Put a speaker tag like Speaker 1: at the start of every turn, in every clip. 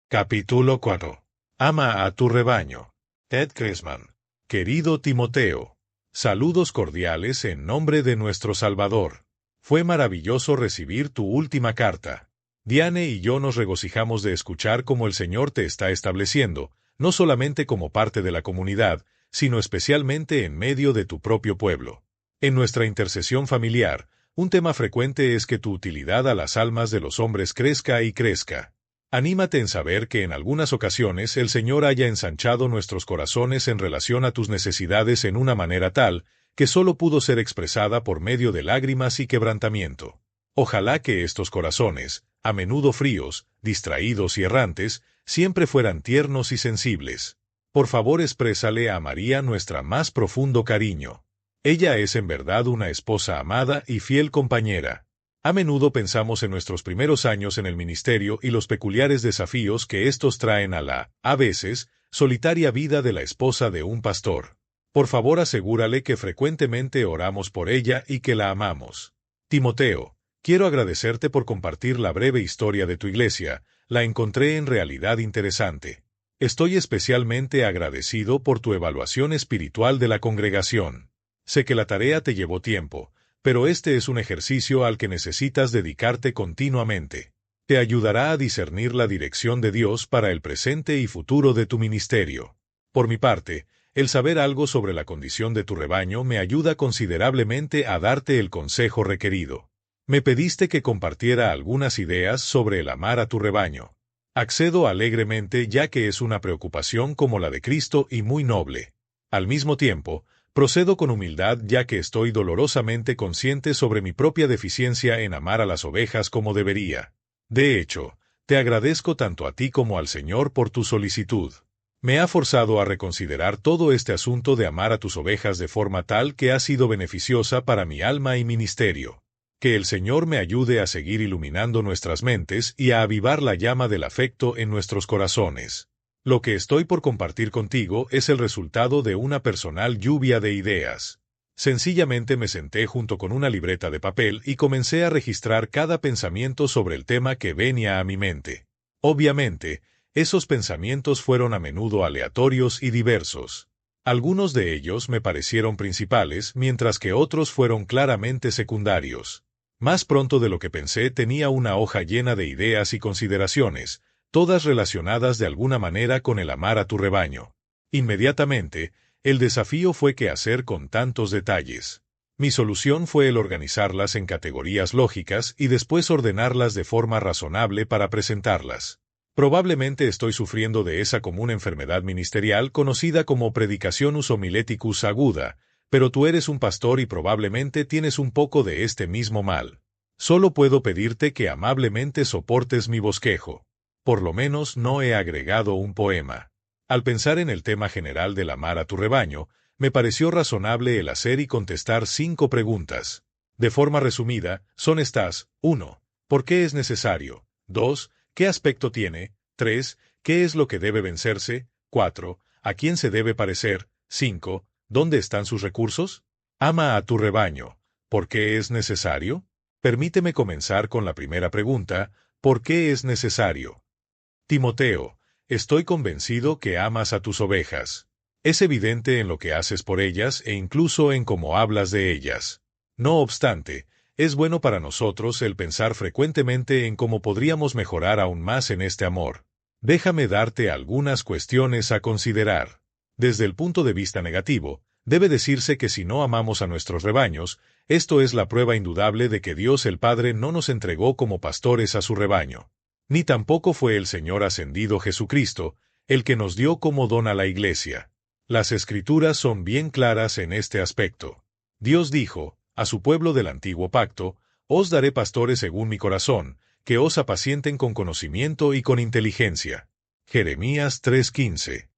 Speaker 1: Capítulo 4. Ama a tu rebaño. Ted Cressman. Querido Timoteo, saludos cordiales en nombre de nuestro Salvador. Fue maravilloso recibir tu última carta. Diane y yo nos regocijamos de escuchar cómo el Señor te está estableciendo, no solamente como parte de la comunidad, sino especialmente en medio de tu propio pueblo. En nuestra intercesión familiar, un tema frecuente es que tu utilidad a las almas de los hombres crezca y crezca. Anímate en saber que en algunas ocasiones el Señor haya ensanchado nuestros corazones en relación a tus necesidades en una manera tal, que solo pudo ser expresada por medio de lágrimas y quebrantamiento. Ojalá que estos corazones, a menudo fríos, distraídos y errantes, siempre fueran tiernos y sensibles. Por favor, exprésale a María nuestra más profundo cariño. Ella es en verdad una esposa amada y fiel compañera. A menudo pensamos en nuestros primeros años en el ministerio y los peculiares desafíos que estos traen a veces, solitaria vida de la esposa de un pastor. Por favor, asegúrale que frecuentemente oramos por ella y que la amamos. Timoteo, quiero agradecerte por compartir la breve historia de tu iglesia, la encontré en realidad interesante. Estoy especialmente agradecido por tu evaluación espiritual de la congregación. Sé que la tarea te llevó tiempo, pero este es un ejercicio al que necesitas dedicarte continuamente. Te ayudará a discernir la dirección de Dios para el presente y futuro de tu ministerio. Por mi parte, el saber algo sobre la condición de tu rebaño me ayuda considerablemente a darte el consejo requerido. Me pediste que compartiera algunas ideas sobre el amar a tu rebaño. Accedo alegremente ya que es una preocupación como la de Cristo y muy noble. Al mismo tiempo, procedo con humildad ya que estoy dolorosamente consciente sobre mi propia deficiencia en amar a las ovejas como debería. De hecho, te agradezco tanto a ti como al Señor por tu solicitud. Me ha forzado a reconsiderar todo este asunto de amar a tus ovejas de forma tal que ha sido beneficiosa para mi alma y ministerio. Que el Señor me ayude a seguir iluminando nuestras mentes y a avivar la llama del afecto en nuestros corazones. Lo que estoy por compartir contigo es el resultado de una personal lluvia de ideas. Sencillamente me senté junto con una libreta de papel y comencé a registrar cada pensamiento sobre el tema que venía a mi mente. Obviamente, esos pensamientos fueron a menudo aleatorios y diversos. Algunos de ellos me parecieron principales, mientras que otros fueron claramente secundarios. Más pronto de lo que pensé tenía una hoja llena de ideas y consideraciones, todas relacionadas de alguna manera con el amar a tu rebaño. Inmediatamente, el desafío fue qué hacer con tantos detalles. Mi solución fue el organizarlas en categorías lógicas y después ordenarlas de forma razonable para presentarlas. Probablemente estoy sufriendo de esa común enfermedad ministerial conocida como predicationus homileticus aguda, pero tú eres un pastor y probablemente tienes un poco de este mismo mal. Solo puedo pedirte que amablemente soportes mi bosquejo. Por lo menos no he agregado un poema. Al pensar en el tema general del amar a tu rebaño, me pareció razonable el hacer y contestar 5 preguntas. De forma resumida, son estas: 1. ¿Por qué es necesario? 2. ¿Qué aspecto tiene? 3. ¿Qué es lo que debe vencerse? 4. ¿A quién se debe parecer? 5. ¿Dónde están sus recursos? Ama a tu rebaño. ¿Por qué es necesario? Permíteme comenzar con la primera pregunta: ¿por qué es necesario? Timoteo, estoy convencido que amas a tus ovejas. Es evidente en lo que haces por ellas e incluso en cómo hablas de ellas. No obstante, es bueno para nosotros el pensar frecuentemente en cómo podríamos mejorar aún más en este amor. Déjame darte algunas cuestiones a considerar. Desde el punto de vista negativo, debe decirse que si no amamos a nuestros rebaños, esto es la prueba indudable de que Dios el Padre no nos entregó como pastores a su rebaño. Ni tampoco fue el Señor ascendido Jesucristo, el que nos dio como don a la Iglesia. Las Escrituras son bien claras en este aspecto. Dios dijo a su pueblo del antiguo pacto: os daré pastores según mi corazón, que os apacienten con conocimiento y con inteligencia. Jeremías 3:15.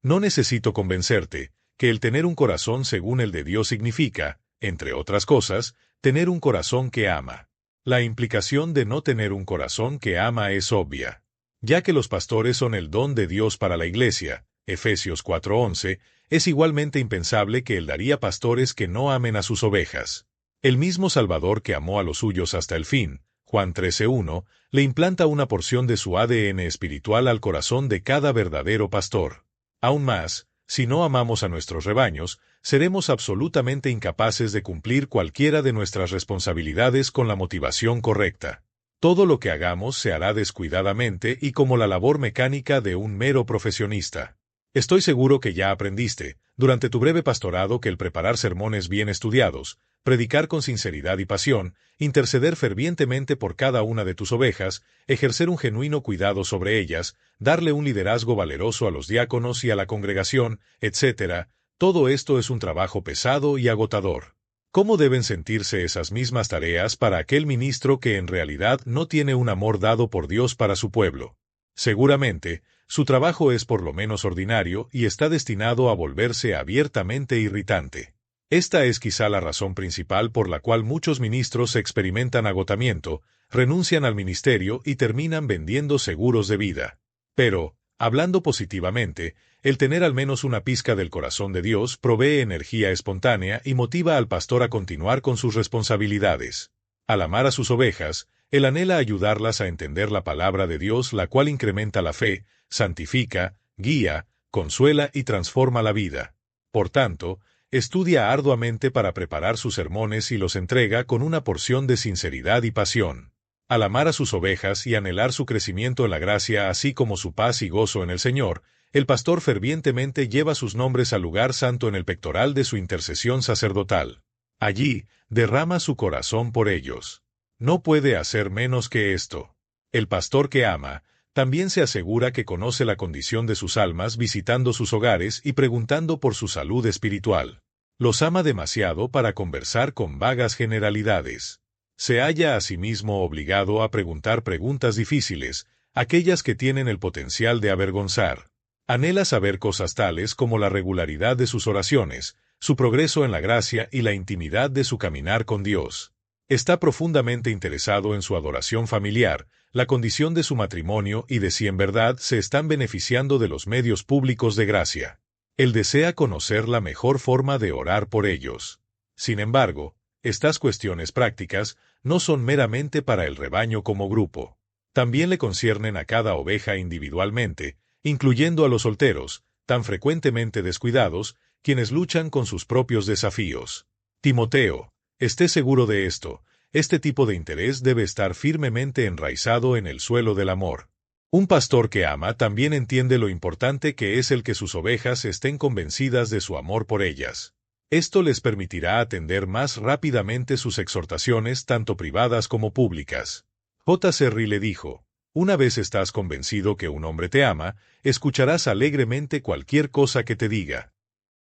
Speaker 1: No necesito convencerte que el tener un corazón según el de Dios significa, entre otras cosas, tener un corazón que ama. La implicación de no tener un corazón que ama es obvia. Ya que los pastores son el don de Dios para la Iglesia, Efesios 4:11, es igualmente impensable que Él daría pastores que no amen a sus ovejas. El mismo Salvador que amó a los suyos hasta el fin, Juan 13:1, le implanta una porción de su ADN espiritual al corazón de cada verdadero pastor. Aún más, si no amamos a nuestros rebaños, seremos absolutamente incapaces de cumplir cualquiera de nuestras responsabilidades con la motivación correcta. Todo lo que hagamos se hará descuidadamente y como la labor mecánica de un mero profesionista. Estoy seguro que ya aprendiste, durante tu breve pastorado, que el preparar sermones bien estudiados, predicar con sinceridad y pasión, interceder fervientemente por cada una de tus ovejas, ejercer un genuino cuidado sobre ellas, darle un liderazgo valeroso a los diáconos y a la congregación, etc., todo esto es un trabajo pesado y agotador. ¿Cómo deben sentirse esas mismas tareas para aquel ministro que en realidad no tiene un amor dado por Dios para su pueblo? Seguramente, su trabajo es por lo menos ordinario y está destinado a volverse abiertamente irritante. Esta es quizá la razón principal por la cual muchos ministros experimentan agotamiento, renuncian al ministerio y terminan vendiendo seguros de vida. Pero, hablando positivamente, el tener al menos una pizca del corazón de Dios provee energía espontánea y motiva al pastor a continuar con sus responsabilidades. Al amar a sus ovejas, él anhela ayudarlas a entender la palabra de Dios, la cual incrementa la fe, santifica, guía, consuela y transforma la vida. Por tanto, estudia arduamente para preparar sus sermones y los entrega con una porción de sinceridad y pasión. Al amar a sus ovejas y anhelar su crecimiento en la gracia, así como su paz y gozo en el Señor, el pastor fervientemente lleva sus nombres al lugar santo en el pectoral de su intercesión sacerdotal. Allí, derrama su corazón por ellos. No puede hacer menos que esto. El pastor que ama, también se asegura que conoce la condición de sus almas visitando sus hogares y preguntando por su salud espiritual. Los ama demasiado para conversar con vagas generalidades. Se halla a sí mismo obligado a preguntar preguntas difíciles, aquellas que tienen el potencial de avergonzar. Anhela saber cosas tales como la regularidad de sus oraciones, su progreso en la gracia y la intimidad de su caminar con Dios. Está profundamente interesado en su adoración familiar, la condición de su matrimonio y de si en verdad se están beneficiando de los medios públicos de gracia. Él desea conocer la mejor forma de orar por ellos. Sin embargo, estas cuestiones prácticas no son meramente para el rebaño como grupo. También le conciernen a cada oveja individualmente, incluyendo a los solteros, tan frecuentemente descuidados, quienes luchan con sus propios desafíos. Timoteo, esté seguro de esto, este tipo de interés debe estar firmemente enraizado en el suelo del amor. Un pastor que ama también entiende lo importante que es el que sus ovejas estén convencidas de su amor por ellas. Esto les permitirá atender más rápidamente sus exhortaciones tanto privadas como públicas. J.C. Ryle dijo, una vez estás convencido que un hombre te ama, escucharás alegremente cualquier cosa que te diga.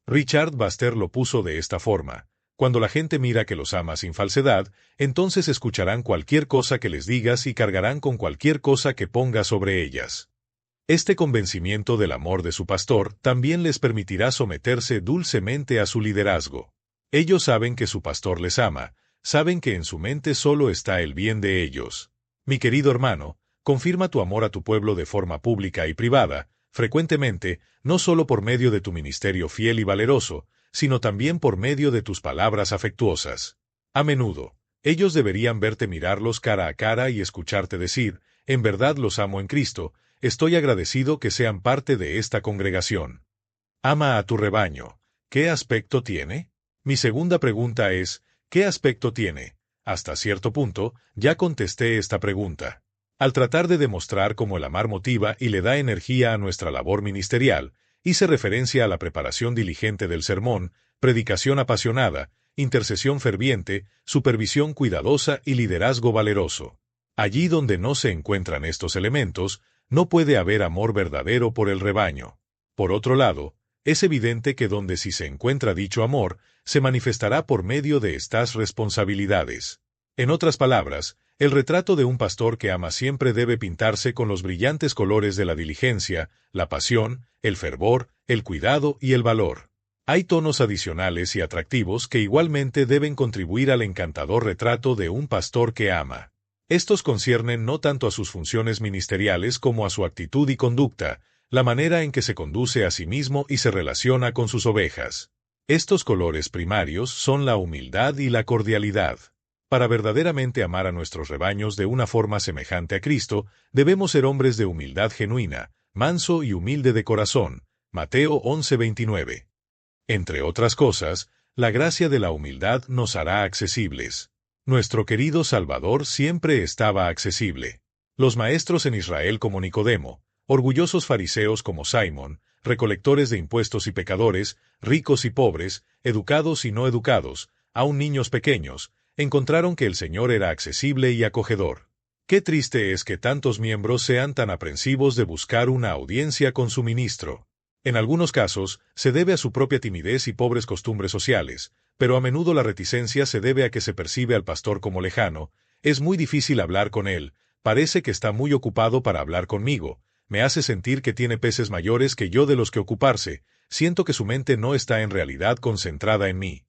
Speaker 1: Richard Baxter lo puso de esta forma. Cuando la gente mira que los amas sin falsedad, entonces escucharán cualquier cosa que les digas y cargarán con cualquier cosa que pongas sobre ellas. Este convencimiento del amor de su pastor también les permitirá someterse dulcemente a su liderazgo. Ellos saben que su pastor les ama, saben que en su mente solo está el bien de ellos. Mi querido hermano, confirma tu amor a tu pueblo de forma pública y privada, frecuentemente, no solo por medio de tu ministerio fiel y valeroso, sino también por medio de tus palabras afectuosas. A menudo, ellos deberían verte mirarlos cara a cara y escucharte decir, en verdad los amo en Cristo, estoy agradecido que sean parte de esta congregación. Ama a tu rebaño. ¿Qué aspecto tiene? Mi segunda pregunta es, ¿qué aspecto tiene? Hasta cierto punto, ya contesté esta pregunta. Al tratar de demostrar cómo el amar motiva y le da energía a nuestra labor ministerial, hice referencia a la preparación diligente del sermón, predicación apasionada, intercesión ferviente, supervisión cuidadosa y liderazgo valeroso. Allí donde no se encuentran estos elementos, no puede haber amor verdadero por el rebaño. Por otro lado, es evidente que donde sí se encuentra dicho amor, se manifestará por medio de estas responsabilidades. En otras palabras, el retrato de un pastor que ama siempre debe pintarse con los brillantes colores de la diligencia, la pasión, el fervor, el cuidado y el valor. Hay tonos adicionales y atractivos que igualmente deben contribuir al encantador retrato de un pastor que ama. Estos conciernen no tanto a sus funciones ministeriales como a su actitud y conducta, la manera en que se conduce a sí mismo y se relaciona con sus ovejas. Estos colores primarios son la humildad y la cordialidad. Para verdaderamente amar a nuestros rebaños de una forma semejante a Cristo, debemos ser hombres de humildad genuina, manso y humilde de corazón. Mateo 11:29. Entre otras cosas, la gracia de la humildad nos hará accesibles. Nuestro querido Salvador siempre estaba accesible. Los maestros en Israel como Nicodemo, orgullosos fariseos como Simón, recolectores de impuestos y pecadores, ricos y pobres, educados y no educados, aun niños pequeños, encontraron que el Señor era accesible y acogedor. Qué triste es que tantos miembros sean tan aprensivos de buscar una audiencia con su ministro. En algunos casos, se debe a su propia timidez y pobres costumbres sociales, pero a menudo la reticencia se debe a que se percibe al pastor como lejano. Es muy difícil hablar con él, parece que está muy ocupado para hablar conmigo, me hace sentir que tiene peces mayores que yo de los que ocuparse, siento que su mente no está en realidad concentrada en mí.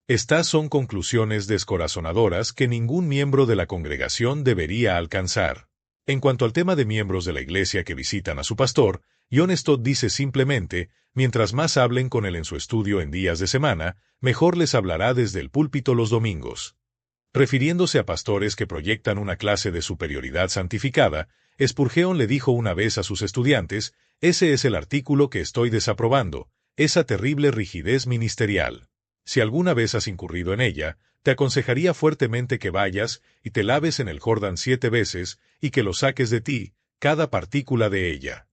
Speaker 1: Estas son conclusiones descorazonadoras que ningún miembro de la congregación debería alcanzar. En cuanto al tema de miembros de la iglesia que visitan a su pastor, John Stott dice simplemente, mientras más hablen con él en su estudio en días de semana, mejor les hablará desde el púlpito los domingos. Refiriéndose a pastores que proyectan una clase de superioridad santificada, Spurgeon le dijo una vez a sus estudiantes, ese es el artículo que estoy desaprobando, esa terrible rigidez ministerial. Si alguna vez has incurrido en ella, te aconsejaría fuertemente que vayas y te laves en el Jordán 7 veces y que lo saques de ti, cada partícula de ella.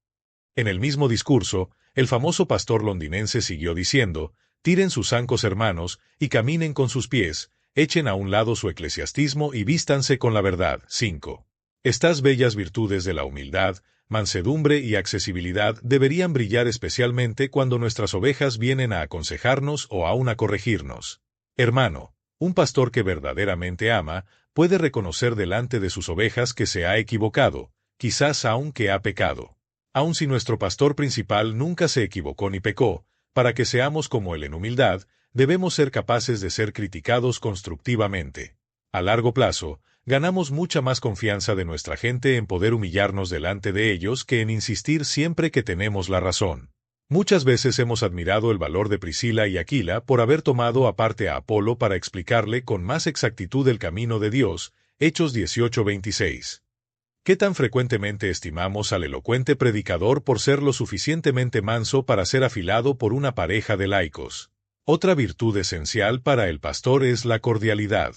Speaker 1: En el mismo discurso, el famoso pastor londinense siguió diciendo, tiren sus zancos hermanos y caminen con sus pies, echen a un lado su eclesiastismo y vístanse con la verdad. 5. Estas bellas virtudes de la humildad, mansedumbre y accesibilidad deberían brillar especialmente cuando nuestras ovejas vienen a aconsejarnos o aun a corregirnos. Hermano, un pastor que verdaderamente ama, puede reconocer delante de sus ovejas que se ha equivocado, quizás aun que ha pecado. Aun si nuestro pastor principal nunca se equivocó ni pecó, para que seamos como él en humildad, debemos ser capaces de ser criticados constructivamente. A largo plazo, ganamos mucha más confianza de nuestra gente en poder humillarnos delante de ellos que en insistir siempre que tenemos la razón. Muchas veces hemos admirado el valor de Priscila y Aquila por haber tomado aparte a Apolo para explicarle con más exactitud el camino de Dios, Hechos 18:26. ¿Qué tan frecuentemente estimamos al elocuente predicador por ser lo suficientemente manso para ser afilado por una pareja de laicos? Otra virtud esencial para el pastor es la cordialidad.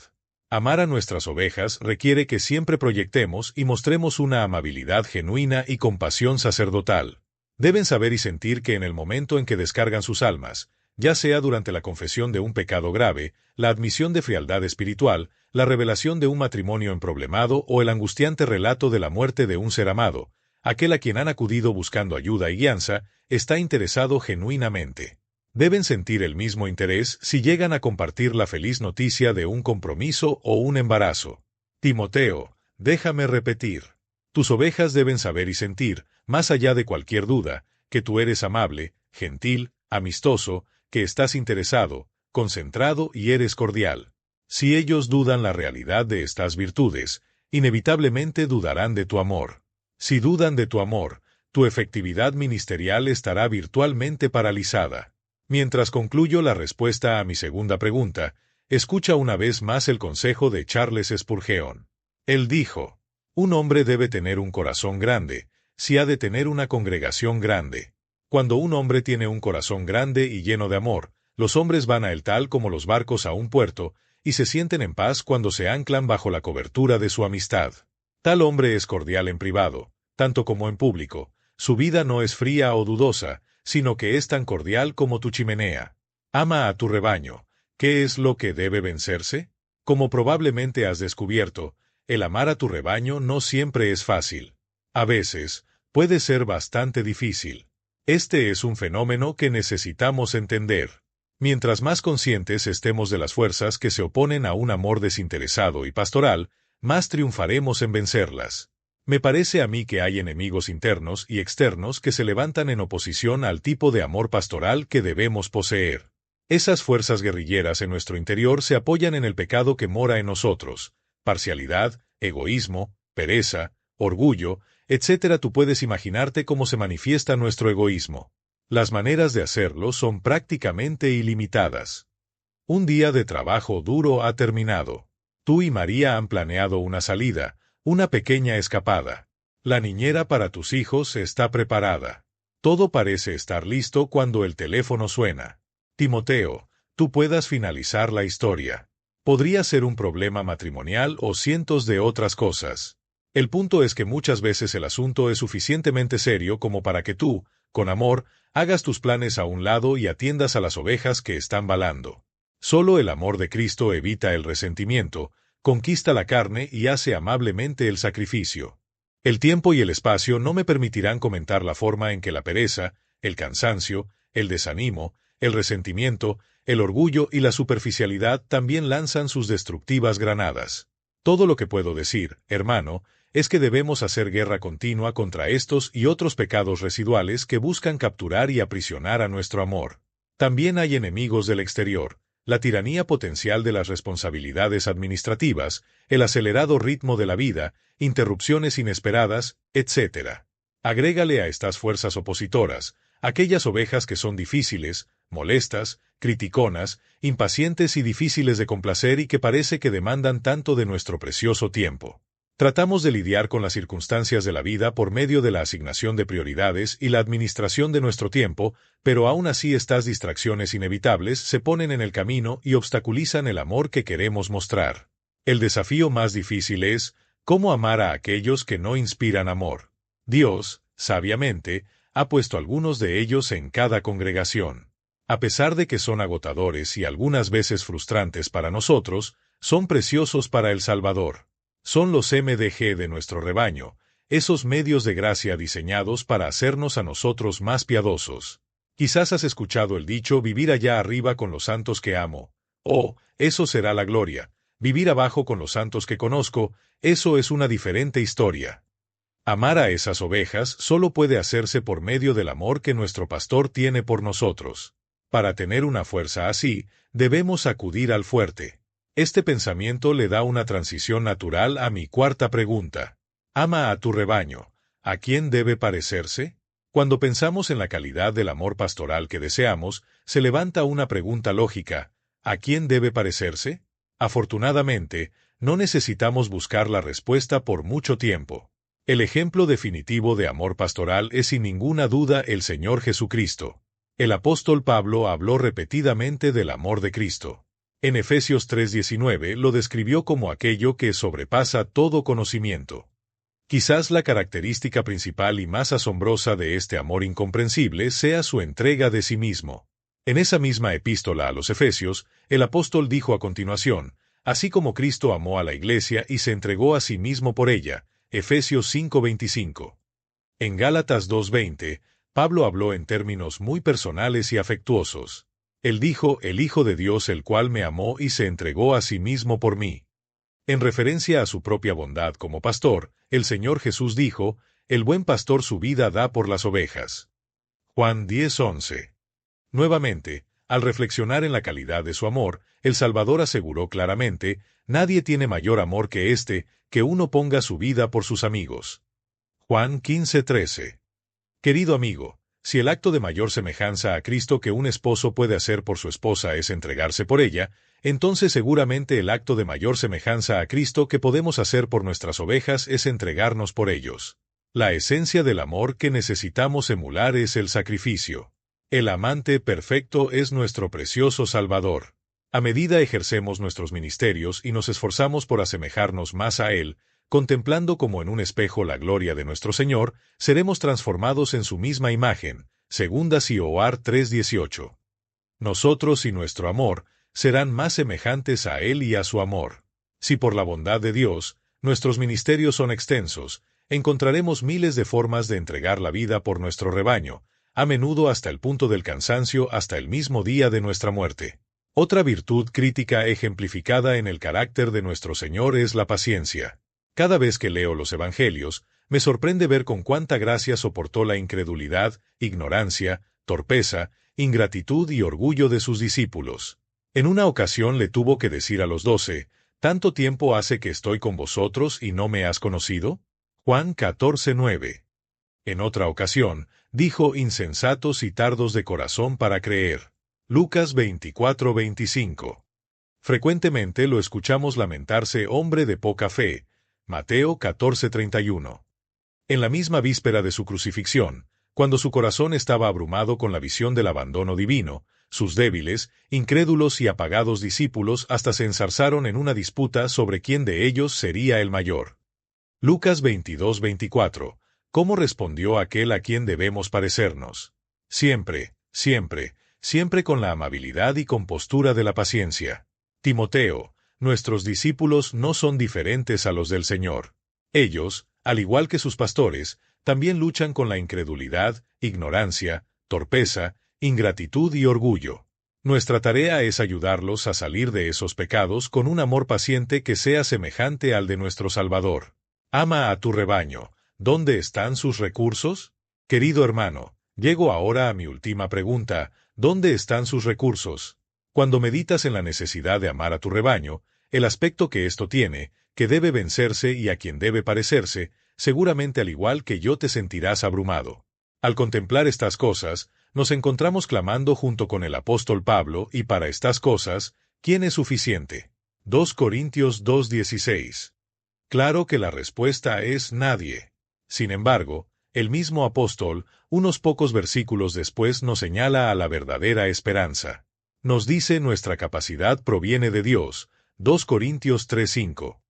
Speaker 1: Amar a nuestras ovejas requiere que siempre proyectemos y mostremos una amabilidad genuina y compasión sacerdotal. Deben saber y sentir que en el momento en que descargan sus almas, ya sea durante la confesión de un pecado grave, la admisión de frialdad espiritual, la revelación de un matrimonio emproblemado o el angustiante relato de la muerte de un ser amado, aquel a quien han acudido buscando ayuda y guianza, está interesado genuinamente. Deben sentir el mismo interés si llegan a compartir la feliz noticia de un compromiso o un embarazo. Timoteo, déjame repetir. Tus ovejas deben saber y sentir, más allá de cualquier duda, que tú eres amable, gentil, amistoso, que estás interesado, concentrado y eres cordial. Si ellos dudan la realidad de estas virtudes, inevitablemente dudarán de tu amor. Si dudan de tu amor, tu efectividad ministerial estará virtualmente paralizada. Mientras concluyo la respuesta a mi segunda pregunta, escucha una vez más el consejo de Charles Spurgeon. Él dijo, un hombre debe tener un corazón grande, si ha de tener una congregación grande. Cuando un hombre tiene un corazón grande y lleno de amor, los hombres van a él tal como los barcos a un puerto, y se sienten en paz cuando se anclan bajo la cobertura de su amistad. Tal hombre es cordial en privado, tanto como en público. Su vida no es fría o dudosa, sino que es tan cordial como tu chimenea. Ama a tu rebaño. ¿Qué es lo que debe vencerse? Como probablemente has descubierto, el amar a tu rebaño no siempre es fácil. A veces, puede ser bastante difícil. Este es un fenómeno que necesitamos entender. Mientras más conscientes estemos de las fuerzas que se oponen a un amor desinteresado y pastoral, más triunfaremos en vencerlas. Me parece a mí que hay enemigos internos y externos que se levantan en oposición al tipo de amor pastoral que debemos poseer. Esas fuerzas guerrilleras en nuestro interior se apoyan en el pecado que mora en nosotros: parcialidad, egoísmo, pereza, orgullo, etc. Tú puedes imaginarte cómo se manifiesta nuestro egoísmo. Las maneras de hacerlo son prácticamente ilimitadas. Un día de trabajo duro ha terminado. Tú y María han planeado una salida, una pequeña escapada. La niñera para tus hijos está preparada. Todo parece estar listo cuando el teléfono suena. Timoteo, tú puedas finalizar la historia. Podría ser un problema matrimonial o cientos de otras cosas. El punto es que muchas veces el asunto es suficientemente serio como para que tú, con amor, hagas tus planes a un lado y atiendas a las ovejas que están balando. Solo el amor de Cristo evita el resentimiento, conquista la carne y hace amablemente el sacrificio. El tiempo y el espacio no me permitirán comentar la forma en que la pereza, el cansancio, el desánimo, el resentimiento, el orgullo y la superficialidad también lanzan sus destructivas granadas. Todo lo que puedo decir, hermano, es que debemos hacer guerra continua contra estos y otros pecados residuales que buscan capturar y aprisionar a nuestro amor. También hay enemigos del exterior, la tiranía potencial de las responsabilidades administrativas, el acelerado ritmo de la vida, interrupciones inesperadas, etc. Agrégale a estas fuerzas opositoras, aquellas ovejas que son difíciles, molestas, criticonas, impacientes y difíciles de complacer y que parece que demandan tanto de nuestro precioso tiempo. Tratamos de lidiar con las circunstancias de la vida por medio de la asignación de prioridades y la administración de nuestro tiempo, pero aún así estas distracciones inevitables se ponen en el camino y obstaculizan el amor que queremos mostrar. El desafío más difícil es, ¿cómo amar a aquellos que no inspiran amor? Dios, sabiamente, ha puesto algunos de ellos en cada congregación. A pesar de que son agotadores y algunas veces frustrantes para nosotros, son preciosos para el Salvador. Son los MDG de nuestro rebaño, esos medios de gracia diseñados para hacernos a nosotros más piadosos. Quizás has escuchado el dicho vivir allá arriba con los santos que amo. Oh, eso será la gloria. Vivir abajo con los santos que conozco, eso es una diferente historia. Amar a esas ovejas solo puede hacerse por medio del amor que nuestro pastor tiene por nosotros. Para tener una fuerza así, debemos acudir al fuerte. Este pensamiento le da una transición natural a mi cuarta pregunta. Ama a tu rebaño. ¿A quién debe parecerse? Cuando pensamos en la calidad del amor pastoral que deseamos, se levanta una pregunta lógica. ¿A quién debe parecerse? Afortunadamente, no necesitamos buscar la respuesta por mucho tiempo. El ejemplo definitivo de amor pastoral es sin ninguna duda el Señor Jesucristo. El apóstol Pablo habló repetidamente del amor de Cristo. En Efesios 3:19 lo describió como aquello que sobrepasa todo conocimiento. Quizás la característica principal y más asombrosa de este amor incomprensible sea su entrega de sí mismo. En esa misma epístola a los Efesios, el apóstol dijo a continuación, así como Cristo amó a la iglesia y se entregó a sí mismo por ella, Efesios 5:25. En Gálatas 2:20, Pablo habló en términos muy personales y afectuosos. Él dijo, el Hijo de Dios el cual me amó y se entregó a sí mismo por mí. En referencia a su propia bondad como pastor, el Señor Jesús dijo, el buen pastor su vida da por las ovejas. Juan 10:11. Nuevamente, al reflexionar en la calidad de su amor, el Salvador aseguró claramente, nadie tiene mayor amor que este, que uno ponga su vida por sus amigos. Juan 15:13. Querido amigo, si el acto de mayor semejanza a Cristo que un esposo puede hacer por su esposa es entregarse por ella, entonces seguramente el acto de mayor semejanza a Cristo que podemos hacer por nuestras ovejas es entregarnos por ellos. La esencia del amor que necesitamos emular es el sacrificio. El amante perfecto es nuestro precioso Salvador. A medida ejercemos nuestros ministerios y nos esforzamos por asemejarnos más a Él, contemplando como en un espejo la gloria de nuestro Señor, seremos transformados en su misma imagen. Segunda Cioar 3:18. Nosotros y nuestro amor serán más semejantes a Él y a su amor. Si por la bondad de Dios, nuestros ministerios son extensos, encontraremos miles de formas de entregar la vida por nuestro rebaño, a menudo hasta el punto del cansancio hasta el mismo día de nuestra muerte. Otra virtud crítica ejemplificada en el carácter de nuestro Señor es la paciencia. Cada vez que leo los Evangelios, me sorprende ver con cuánta gracia soportó la incredulidad, ignorancia, torpeza, ingratitud y orgullo de sus discípulos. En una ocasión le tuvo que decir a los 12, ¿tanto tiempo hace que estoy con vosotros y no me has conocido? Juan 14:9. En otra ocasión, dijo insensatos y tardos de corazón para creer. Lucas 24:25. Frecuentemente lo escuchamos lamentarse hombre de poca fe. Mateo 14:31. En la misma víspera de su crucifixión, cuando su corazón estaba abrumado con la visión del abandono divino, sus débiles, incrédulos y apagados discípulos hasta se enzarzaron en una disputa sobre quién de ellos sería el mayor. Lucas 22:24. ¿Cómo respondió aquel a quien debemos parecernos? Siempre, siempre, siempre con la amabilidad y compostura de la paciencia. Timoteo, nuestros discípulos no son diferentes a los del Señor. Ellos, al igual que sus pastores, también luchan con la incredulidad, ignorancia, torpeza, ingratitud y orgullo. Nuestra tarea es ayudarlos a salir de esos pecados con un amor paciente que sea semejante al de nuestro Salvador. Ama a tu rebaño. ¿Dónde están sus recursos? Querido hermano, llego ahora a mi última pregunta. ¿Dónde están sus recursos? Cuando meditas en la necesidad de amar a tu rebaño, el aspecto que esto tiene, que debe vencerse y a quien debe parecerse, seguramente al igual que yo te sentirás abrumado. Al contemplar estas cosas, nos encontramos clamando junto con el apóstol Pablo y para estas cosas, ¿quién es suficiente? 2 Corintios 2:16. Claro que la respuesta es nadie. Sin embargo, el mismo apóstol, unos pocos versículos después nos señala a la verdadera esperanza. Nos dice nuestra capacidad proviene de Dios, 2 Corintios 3:5.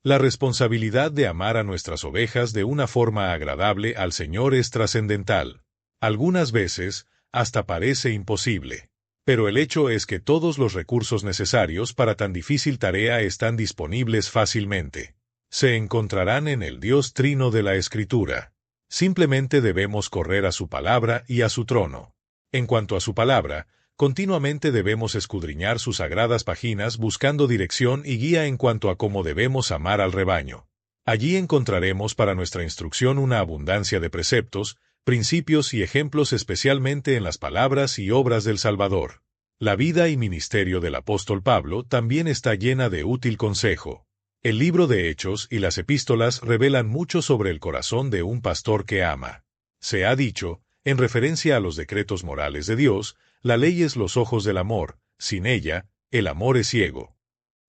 Speaker 1: La responsabilidad de amar a nuestras ovejas de una forma agradable al Señor es trascendental. Algunas veces, hasta parece imposible. Pero el hecho es que todos los recursos necesarios para tan difícil tarea están disponibles fácilmente. Se encontrarán en el Dios Trino de la Escritura. Simplemente debemos correr a su palabra y a su trono. En cuanto a su palabra, continuamente debemos escudriñar sus sagradas páginas buscando dirección y guía en cuanto a cómo debemos amar al rebaño. Allí encontraremos para nuestra instrucción una abundancia de preceptos, principios y ejemplos especialmente en las palabras y obras del Salvador. La vida y ministerio del apóstol Pablo también está llena de útil consejo. El libro de Hechos y las epístolas revelan mucho sobre el corazón de un pastor que ama. Se ha dicho, en referencia a los decretos morales de Dios, la ley es los ojos del amor, sin ella, el amor es ciego.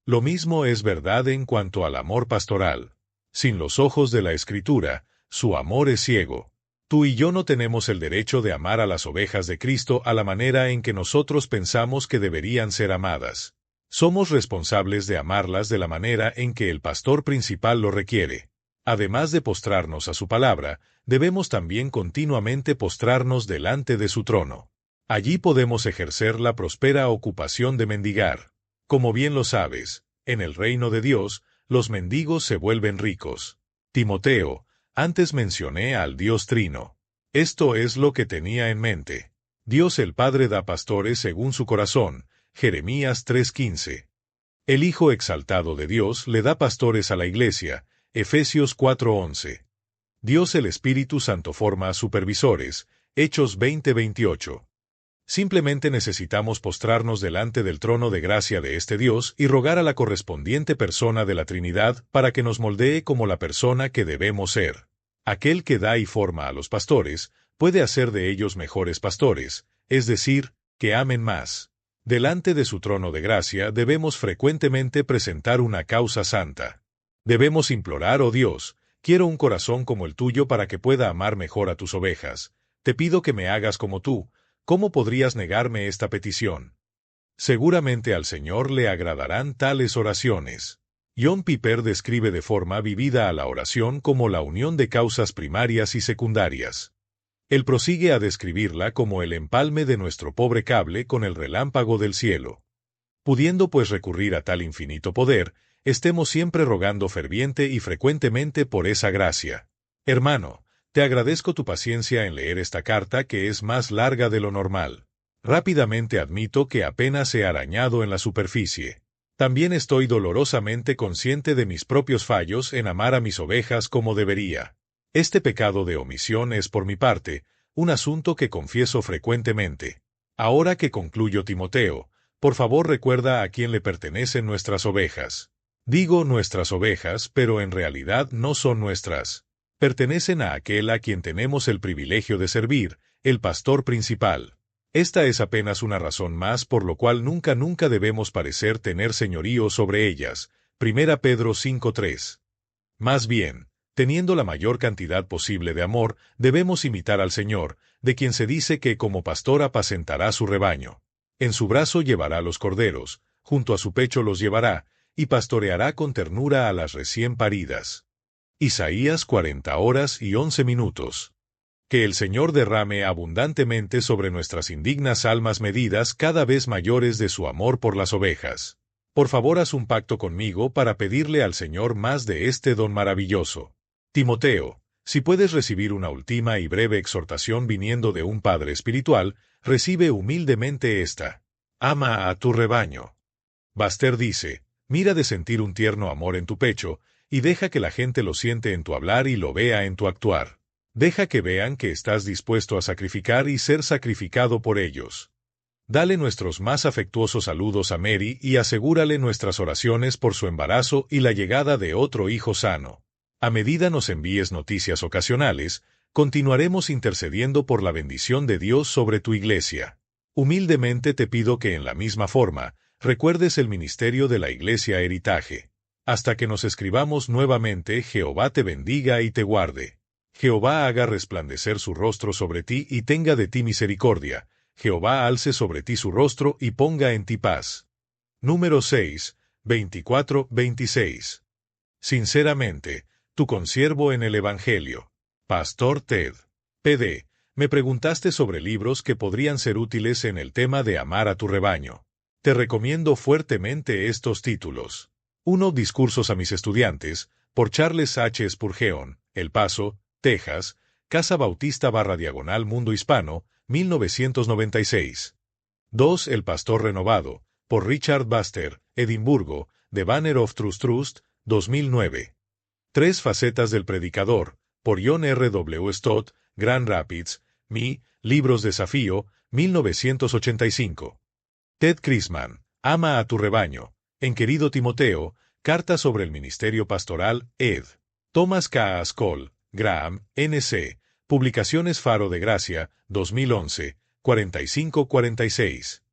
Speaker 1: Lo mismo es verdad en cuanto al amor pastoral. Sin los ojos de la Escritura, su amor es ciego. Tú y yo no tenemos el derecho de amar a las ovejas de Cristo a la manera en que nosotros pensamos que deberían ser amadas. Somos responsables de amarlas de la manera en que el pastor principal lo requiere. Además de postrarnos a su palabra, debemos también continuamente postrarnos delante de su trono. Allí podemos ejercer la próspera ocupación de mendigar. Como bien lo sabes, en el reino de Dios, los mendigos se vuelven ricos. Timoteo, antes mencioné al Dios Trino. Esto es lo que tenía en mente. Dios el Padre da pastores según su corazón, Jeremías 3:15. El Hijo exaltado de Dios le da pastores a la Iglesia, Efesios 4:11. Dios el Espíritu Santo forma supervisores, Hechos 20:28. Simplemente necesitamos postrarnos delante del trono de gracia de este Dios y rogar a la correspondiente persona de la Trinidad para que nos moldee como la persona que debemos ser. Aquel que da y forma a los pastores puede hacer de ellos mejores pastores, es decir, que amen más. Delante de su trono de gracia debemos frecuentemente presentar una causa santa. Debemos implorar, oh Dios, quiero un corazón como el tuyo para que pueda amar mejor a tus ovejas. Te pido que me hagas como tú. ¿Cómo podrías negarme esta petición? Seguramente al Señor le agradarán tales oraciones. John Piper describe de forma vivida a la oración como la unión de causas primarias y secundarias. Él prosigue a describirla como el empalme de nuestro pobre cable con el relámpago del cielo. Pudiendo pues recurrir a tal infinito poder, estemos siempre rogando ferviente y frecuentemente por esa gracia. Hermano, te agradezco tu paciencia en leer esta carta que es más larga de lo normal. Rápidamente admito que apenas he arañado en la superficie. También estoy dolorosamente consciente de mis propios fallos en amar a mis ovejas como debería. Este pecado de omisión es por mi parte, un asunto que confieso frecuentemente. Ahora que concluyo Timoteo, por favor recuerda a quién le pertenecen nuestras ovejas. Digo nuestras ovejas, pero en realidad no son nuestras. Pertenecen a aquel a quien tenemos el privilegio de servir, el pastor principal. Esta es apenas una razón más por lo cual nunca debemos parecer tener señorío sobre ellas. 1 Pedro 5:3. Más bien, teniendo la mayor cantidad posible de amor, debemos imitar al Señor, de quien se dice que como pastor apacentará su rebaño. En su brazo llevará los corderos, junto a su pecho los llevará, y pastoreará con ternura a las recién paridas. Isaías 40 horas y 11 minutos. Que el Señor derrame abundantemente sobre nuestras indignas almas medidas cada vez mayores de su amor por las ovejas. Por favor, haz un pacto conmigo para pedirle al Señor más de este don maravilloso. Timoteo, si puedes recibir una última y breve exhortación viniendo de un padre espiritual, recibe humildemente esta. Ama a tu rebaño. Baster dice, mira de sentir un tierno amor en tu pecho, y deja que la gente lo siente en tu hablar y lo vea en tu actuar. Deja que vean que estás dispuesto a sacrificar y ser sacrificado por ellos. Dale nuestros más afectuosos saludos a Mary y asegúrale nuestras oraciones por su embarazo y la llegada de otro hijo sano. A medida nos envíes noticias ocasionales, continuaremos intercediendo por la bendición de Dios sobre tu iglesia. Humildemente te pido que en la misma forma, recuerdes el ministerio de la Iglesia Heritage. Hasta que nos escribamos nuevamente, Jehová te bendiga y te guarde. Jehová haga resplandecer su rostro sobre ti y tenga de ti misericordia. Jehová alce sobre ti su rostro y ponga en ti paz. Número 6, 24-26. Sinceramente, tu consiervo en el Evangelio. Pastor Ted. PD. Me preguntaste sobre libros que podrían ser útiles en el tema de amar a tu rebaño. Te recomiendo fuertemente estos títulos. 1. Discursos a mis estudiantes, por Charles H. Spurgeon, El Paso, Texas, Casa Bautista // Mundo Hispano, 1996. 2. El Pastor Renovado, por Richard Baxter, Edimburgo, The Banner of Trust, 2009. 3 Facetas del Predicador, por John R. W. Stott, Grand Rapids, Mi, Libros Desafío, 1985. Ted Chrisman, Ama a tu rebaño, en Querido Timoteo, Carta sobre el Ministerio Pastoral, ed. Thomas K. Askell, Graham, N.C., Publicaciones Faro de Gracia, 2011, 45-46.